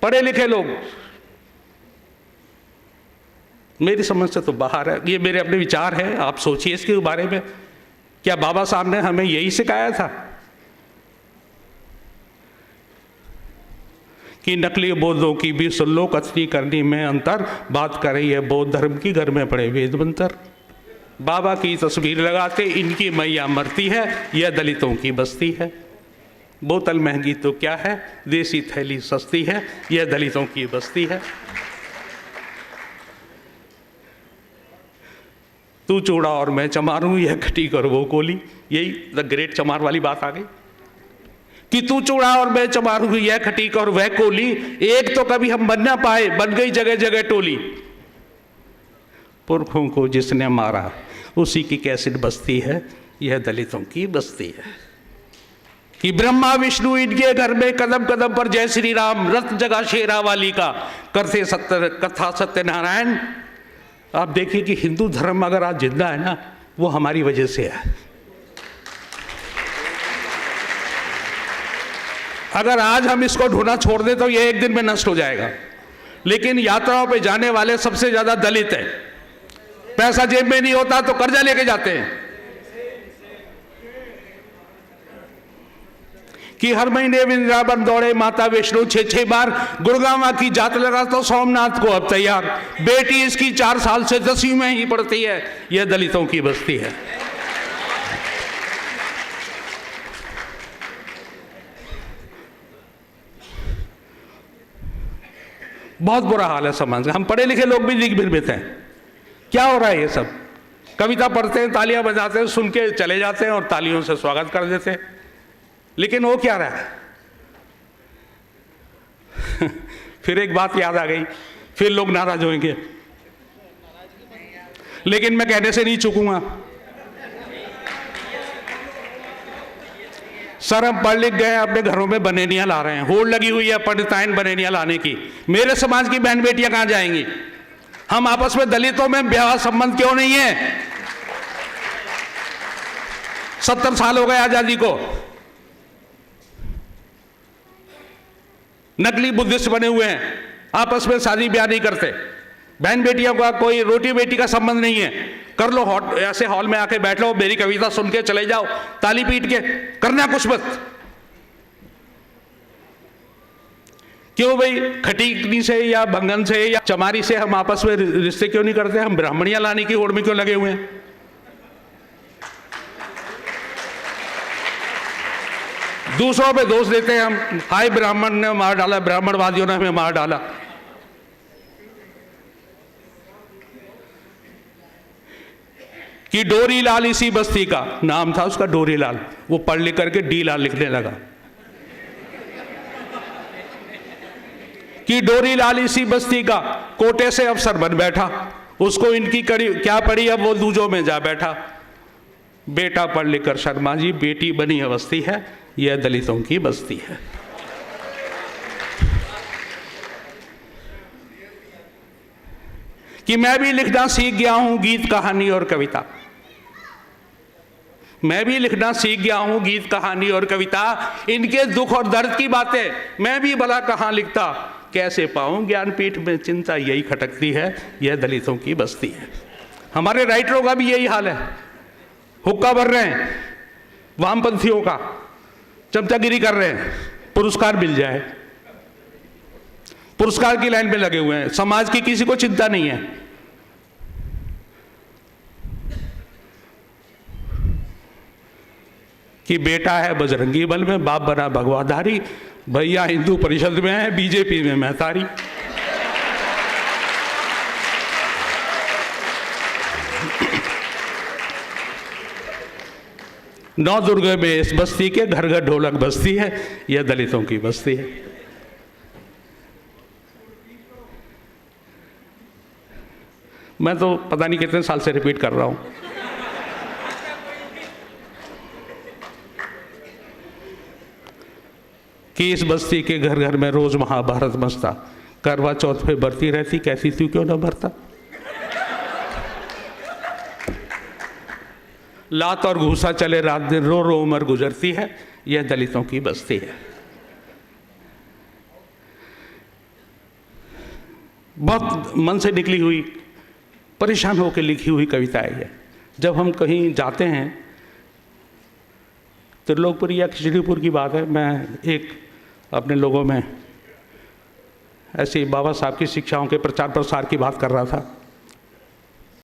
पढ़े लिखे लोग मेरी समझ से तो बाहर है। ये मेरे अपने विचार हैं, आप सोचिए इसके बारे में। क्या बाबा साहब ने हमें यही सिखाया था कि नकली बौद्धों की भी सुन लो, कथनी करनी में अंतर, बात करें ये बौद्ध धर्म की, घर में पड़े वेद मंत्र। बाबा की तस्वीर लगाते इनकी मैया मरती है, यह दलितों की बस्ती है। बोतल महंगी तो क्या है, देसी थैली सस्ती है, यह दलितों की बस्ती है। तू चूड़ा और मैं चमार हूं, यह खटीक और वो कोली। यही द ग्रेट चमार वाली बात आ गई कि तू चूड़ा और मैं चमार हूं, यह खटीक और वह कोली। एक तो कभी हम बन ना पाए, बन गई जगह जगह टोली। पुरखों को जिसने मारा उसी की कैसेट बस्ती है, यह दलितों की बस्ती है। कि ब्रह्मा विष्णु इनके घर में कदम कदम पर जय श्री राम, रथ जगा शेरा वाली का, करते सत्य कथा सत्यनारायण। आप देखिए कि हिंदू धर्म अगर आज जिंदा है ना, वो हमारी वजह से है। अगर आज हम इसको ढूंढना छोड़ दें तो ये एक दिन में नष्ट हो जाएगा। लेकिन यात्राओं पे जाने वाले सबसे ज्यादा दलित हैं। पैसा जेब में नहीं होता तो कर्जा लेके जाते हैं कि हर महीने वृंदावन दौड़े माता वैष्णो 6-6 बार, गुड़गांव की जात लगा तो सोमनाथ को अब तैयार। बेटी इसकी 4 साल से 10वीं में ही पढ़ती है, यह दलितों की बस्ती है। बहुत बुरा हाल है समाज का। हम पढ़े लिखे लोग भी दिख भ्रमित हैं, क्या हो रहा है ये सब। कविता पढ़ते हैं, तालियां बजाते हैं, सुन के चले जाते हैं और तालियों से स्वागत कर देते हैं। लेकिन वो क्या रहा है फिर एक बात याद आ गई, फिर लोग नाराज होंगे, लेकिन मैं कहने से नहीं चूकूंगा। सर हम पढ़ लिख गए, अपने घरों में बनेनियां ला रहे हैं, होड़ लगी हुई है पंडिताइन बनेनियां लाने की। मेरे समाज की बहन बेटियां कहां जाएंगी। हम आपस में दलितों में विवाह संबंध क्यों नहीं है। 70 साल हो गए आजादी को, नकली बुद्धिस्ट बने हुए हैं, आपस में शादी ब्याह नहीं करते। बहन बेटियों का कोई रोटी बेटी का संबंध नहीं है। कर लो ऐसे हॉल में आके बैठ लो, मेरी कविता सुन के चले जाओ, ताली पीट के, करना कुछ मत। क्यों भाई, खटीकनी से या भंगन से या चमारी से हम आपस में रिश्ते क्यों नहीं करते। हम ब्राह्मणियां लाने की होड़ में क्यों लगे हुए हैं। दूसरों पे दोष देते हैं हम, हाय ब्राह्मण ने मार डाला, ब्राह्मणवादियों ने हमें मार डाला। कि डोरी लाल इसी बस्ती का, नाम था उसका डोरी लाल, वो पढ़ लिख करके डी लाल लिखने लगा। कि डोरी लाल इसी बस्ती का, कोटे से अफसर बन बैठा, उसको इनकी कड़ी क्या पड़ी, अब वो दूजों में जा बैठा। बेटा पढ़ लिख कर शर्मा जी, बेटी बनी अवस्थी है, यह दलितों की बस्ती है। कि मैं भी लिखना सीख गया हूं गीत कहानी और कविता। मैं भी लिखना सीख गया हूं गीत कहानी और कविता। इनके दुख और दर्द की बातें मैं भी भला कहां लिखता, कैसे पाऊं ज्ञानपीठ में चिंता यही खटकती है, यह दलितों की बस्ती है। हमारे राइटरों का भी यही हाल है, हुक्का भर रहे हैं वामपंथियों का, चमचागिरी कर रहे हैं, पुरस्कार मिल जाए, पुरस्कार की लाइन में लगे हुए हैं। समाज की किसी को चिंता नहीं है। कि बेटा है बजरंगी बल में, बाप बना भगवाधारी, भैया हिंदू परिषद में है, बीजेपी में महतारी। नौ दुर्ग में इस बस्ती के घर घर ढोलक बस्ती है, यह दलितों की बस्ती है। मैं तो पता नहीं कितने साल से रिपीट कर रहा हूं कि इस बस्ती के घर घर में रोज महाभारत मचता, करवा चौथ पे बरती रहती, कैसी तू क्यों ना भरता। लात और घूसा चले रात दिन, रो रो उम्र गुजरती है, यह दलितों की बस्ती है। बहुत मन से निकली हुई, परेशान होकर लिखी हुई कविता है ये। जब हम कहीं जाते हैं, त्रिलोकपुर या खिचड़ीपुर की बात है, मैं एक अपने लोगों में ऐसे बाबा साहब की शिक्षाओं के प्रचार प्रसार की बात कर रहा था।